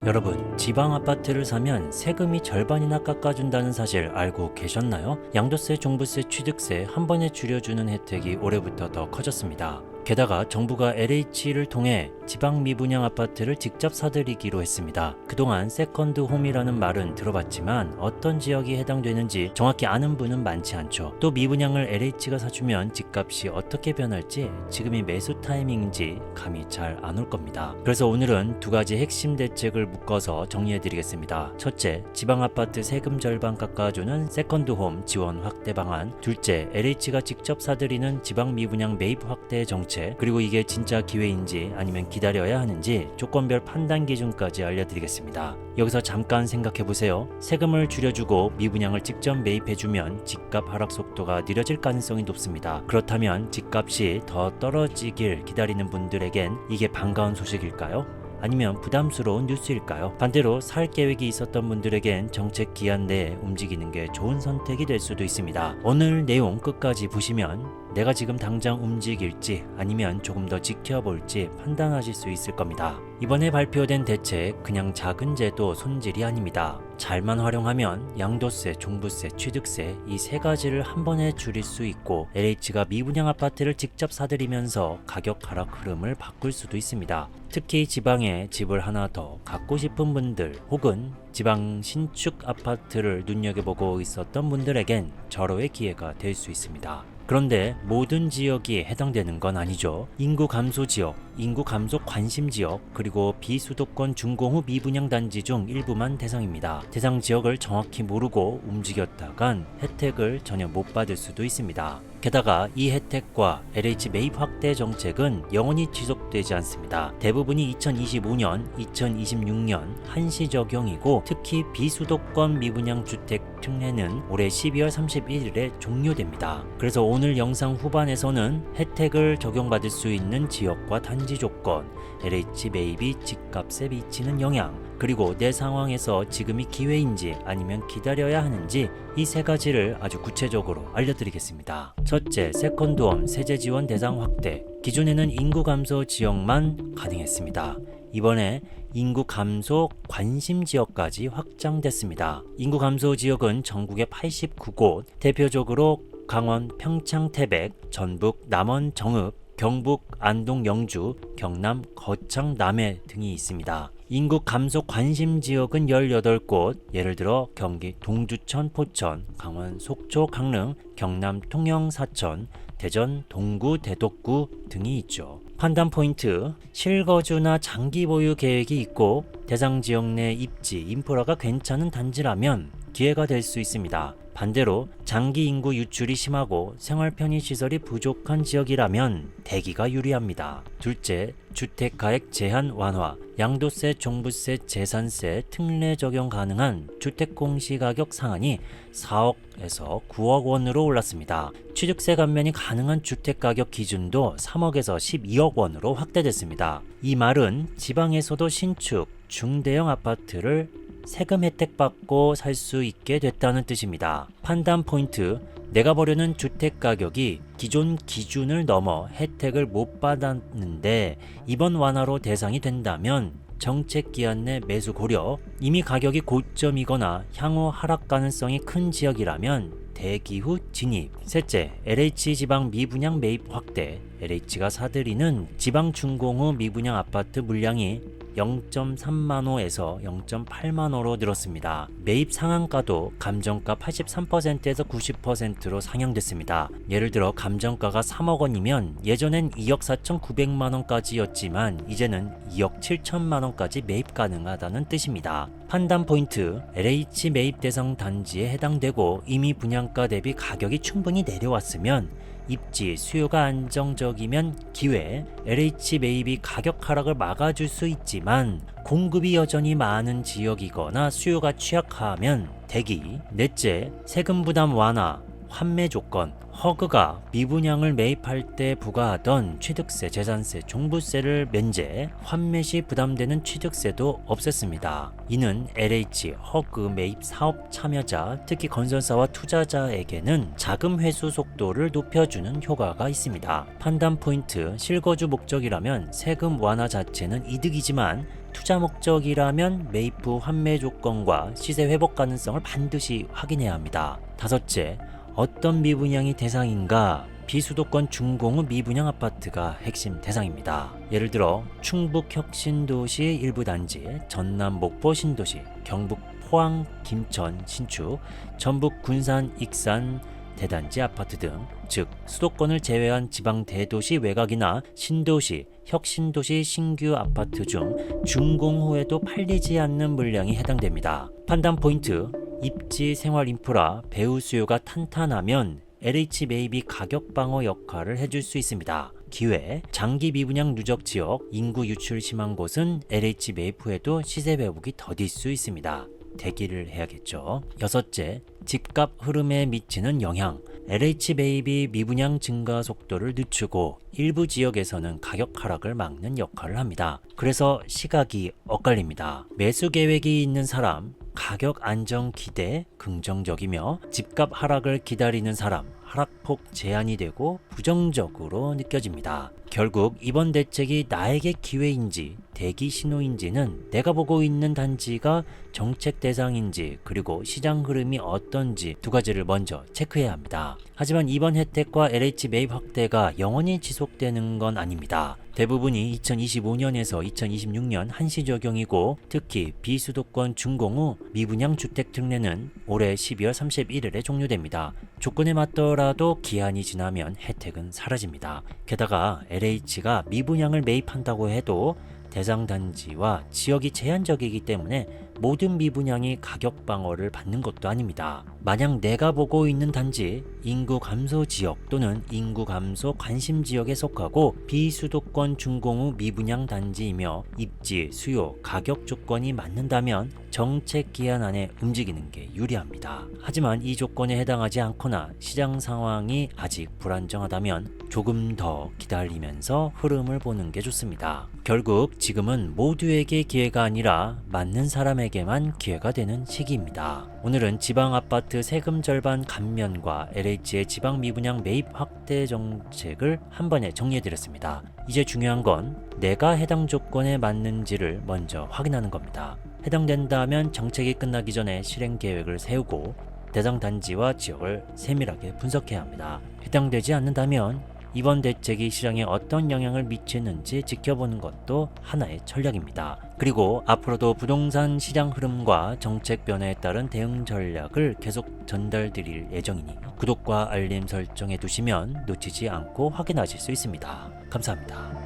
여러분, 지방 아파트를 사면 세금이 절반이나 깎아준다는 사실 알고 계셨나요? 양도세, 종부세, 취득세 한 번에 줄여주는 혜택이 올해부터 더 커졌습니다. 게다가 정부가 LH를 통해 지방 미분양 아파트를 직접 사들이기로 했습니다. 그동안 세컨드 홈이라는 말은 들어봤지만 어떤 지역이 해당되는지 정확히 아는 분은 많지 않죠. 또 미분양을 LH가 사주면 집값이 어떻게 변할지 지금이 매수 타이밍인지 감이 잘 안 올 겁니다. 그래서 오늘은 두 가지 핵심 대책을 묶어서 정리해드리겠습니다. 첫째, 지방 아파트 세금 절반 깎아주는 세컨드 홈 지원 확대 방안. 둘째, LH가 직접 사들이는 지방 미분양 매입 확대 정책. 그리고 이게 진짜 기회인지 아니면 기다려야 하는지 조건별 판단 기준까지 알려드리겠습니다. 여기서 잠깐 생각해보세요. 세금을 줄여주고 미분양을 직접 매입해주면 집값 하락 속도가 느려질 가능성이 높습니다. 그렇다면 집값이 더 떨어지길 기다리는 분들에겐 이게 반가운 소식일까요? 아니면 부담스러운 뉴스일까요? 반대로 살 계획이 있었던 분들에겐 정책 기한 내에 움직이는 게 좋은 선택이 될 수도 있습니다. 오늘 내용 끝까지 보시면 내가 지금 당장 움직일지 아니면 조금 더 지켜볼지 판단하실 수 있을 겁니다. 이번에 발표된 대책 그냥 작은 제도 손질이 아닙니다. 잘만 활용하면 양도세, 종부세, 취득세 이 세 가지를 한 번에 줄일 수 있고 LH가 미분양 아파트를 직접 사들이면서 가격 하락 흐름을 바꿀 수도 있습니다. 특히 지방에 집을 하나 더 갖고 싶은 분들 혹은 지방 신축 아파트를 눈여겨보고 있었던 분들에겐 절호의 기회가 될 수 있습니다. 그런데 모든 지역이 해당되는 건 아니죠. 인구 감소 지역, 인구 감소 관심 지역, 그리고 비수도권 준공후 미분양 단지 중 일부만 대상입니다. 대상 지역을 정확히 모르고 움직였다간 혜택을 전혀 못 받을 수도 있습니다. 게다가 이 혜택과 LH 매입 확대 정책은 영원히 지속되지 않습니다. 대부분이 2025년, 2026년 한시 적용이고 특히 비수도권 미분양 주택 특례는 올해 12월 31일에 종료됩니다. 그래서 오늘 영상 후반에서는 혜택을 적용받을 수 있는 지역과 단지 조건, LH 매입이 집값에 미치는 영향, 그리고 내 상황에서 지금이 기회인지 아니면 기다려야 하는지 이 세 가지를 아주 구체적으로 알려드리겠습니다. 첫째, 세컨드홈 세제 지원 대상 확대. 기존에는 인구 감소 지역만 가능했습니다. 이번에 인구 감소 관심 지역까지 확장됐습니다. 인구 감소 지역은 전국에 89곳, 대표적으로 강원 평창 태백, 전북 남원 정읍, 경북 안동 영주, 경남 거창 남해 등이 있습니다. 인구 감소 관심 지역은 18곳, 예를 들어 경기 동두천 포천, 강원 속초 강릉, 경남 통영 사천, 대전 동구 대덕구 등이 있죠. 판단 포인트, 실거주나 장기 보유 계획이 있고 대상 지역 내 입지, 인프라가 괜찮은 단지라면 기회가 될 수 있습니다. 반대로 장기 인구 유출이 심하고 생활 편의 시설이 부족한 지역이라면 대기가 유리합니다. 둘째, 주택 가액 제한 완화, 양도세, 종부세, 재산세 특례 적용 가능한 주택 공시가격 상한이 4억에서 9억 원으로 올랐습니다. 취득세 감면이 가능한 주택 가격 기준도 3억에서 12억 원으로 확대됐습니다. 이 말은 지방에서도 신축, 중대형 아파트를 세금 혜택 받고 살 수 있게 됐다는 뜻입니다. 판단 포인트, 내가 보려는 주택 가격이 기존 기준을 넘어 혜택을 못 받았는데 이번 완화로 대상이 된다면 정책 기한 내 매수 고려, 이미 가격이 고점이거나 향후 하락 가능성이 큰 지역이라면 대기 후 진입. 셋째, LH 지방 미분양 매입 확대. LH가 사들이는 지방 준공 후 미분양 아파트 물량이 0.3만호에서 0.8만호로 늘었습니다. 매입 상한가도 감정가 83%에서 90%로 상향됐습니다. 예를 들어 감정가가 3억 원이면 예전엔 2억 4,900만 원까지였지만 이제는 2억 7천만 원까지 매입 가능하다는 뜻입니다. 판단 포인트, LH 매입 대상 단지에 해당되고 이미 분양가 대비 가격이 충분히 내려왔으면 입지, 수요가 안정적이면 기회, LH 매입이 가격 하락을 막아줄 수 있지만 공급이 여전히 많은 지역이거나 수요가 취약하면 대기. 넷째, 세금 부담 완화, 환매 조건, 허그가 미분양을 매입할 때 부과하던 취득세, 재산세, 종부세를 면제, 환매 시 부담되는 취득세도 없앴습니다. 이는 LH, 허그 매입 사업 참여자, 특히 건설사와 투자자에게는 자금 회수 속도를 높여주는 효과가 있습니다. 판단 포인트, 실거주 목적이라면 세금 완화 자체는 이득이지만 투자 목적이라면 매입 후 환매 조건과 시세 회복 가능성을 반드시 확인해야 합니다. 다섯째, 어떤 미분양이 대상인가? 비수도권 중공업 미분양 아파트가 핵심 대상입니다. 예를 들어 충북 혁신도시 일부 단지, 전남 목포 신도시, 경북 포항 김천 신축, 전북 군산 익산 대단지 아파트 등, 즉 수도권을 제외한 지방 대도시 외곽이나 신도시, 혁신도시 신규 아파트 중 준공 후에도 팔리지 않는 물량이 해당됩니다. 판단 포인트, 입지, 생활 인프라, 배후 수요가 탄탄하면 LH 매입이 가격 방어 역할을 해줄 수 있습니다. 기회, 장기 미분양 누적 지역, 인구 유출 심한 곳은 LH 매입 후에도 시세 회복이 더딜 수 있습니다. 대기를 해야겠죠. 여섯째, 집값 흐름에 미치는 영향. LH 매입이 미분양 증가 속도를 늦추고 일부 지역에서는 가격 하락을 막는 역할을 합니다. 그래서 시각이 엇갈립니다. 매수 계획이 있는 사람, 가격 안정 기대 긍정적이며 집값 하락을 기다리는 사람, 하락폭 제한이 되고 부정적으로 느껴집니다. 결국 이번 대책이 나에게 기회인지 대기 신호인지는 내가 보고 있는 단지가 정책 대상인지 그리고 시장 흐름이 어떤지 두 가지를 먼저 체크해야 합니다. 하지만 이번 혜택과 LH 매입 확대가 영원히 지속되는 건 아닙니다. 대부분이 2025년에서 2026년 한시 적용이고 특히 비수도권 준공 후 미분양 주택 특례는 올해 12월 31일에 종료됩니다. 조건에 맞더라도 기한이 지나면 혜택은 사라집니다. 게다가 LH가 미분양을 매입한다고 해도 대상 단지와 지역이 제한적이기 때문에 모든 미분양이 가격 방어를 받는 것도 아닙니다. 만약 내가 보고 있는 단지 인구 감소 지역 또는 인구 감소 관심 지역에 속하고 비수도권 준공 후 미분양 단지이며 입지, 수요, 가격 조건이 맞는다면 정책 기한 안에 움직이는 게 유리합니다. 하지만 이 조건에 해당하지 않거나 시장 상황이 아직 불안정하다면 조금 더 기다리면서 흐름을 보는 게 좋습니다. 결국 지금은 모두에게 기회가 아니라 맞는 사람에게만 기회가 되는 시기입니다. 오늘은 지방 아파트 세금 절반 감면과 LH의 지방 미분양 매입 확대 정책을 한 번에 정리해드렸습니다. 이제 중요한 건 내가 해당 조건에 맞는지를 먼저 확인하는 겁니다. 해당된다면 정책이 끝나기 전에 실행 계획을 세우고 대상 단지와 지역을 세밀하게 분석해야 합니다. 해당되지 않는다면 이번 대책이 시장에 어떤 영향을 미치는지 지켜보는 것도 하나의 전략입니다. 그리고 앞으로도 부동산 시장 흐름과 정책 변화에 따른 대응 전략을 계속 전달드릴 예정이니 구독과 알림 설정해 두시면 놓치지 않고 확인하실 수 있습니다. 감사합니다.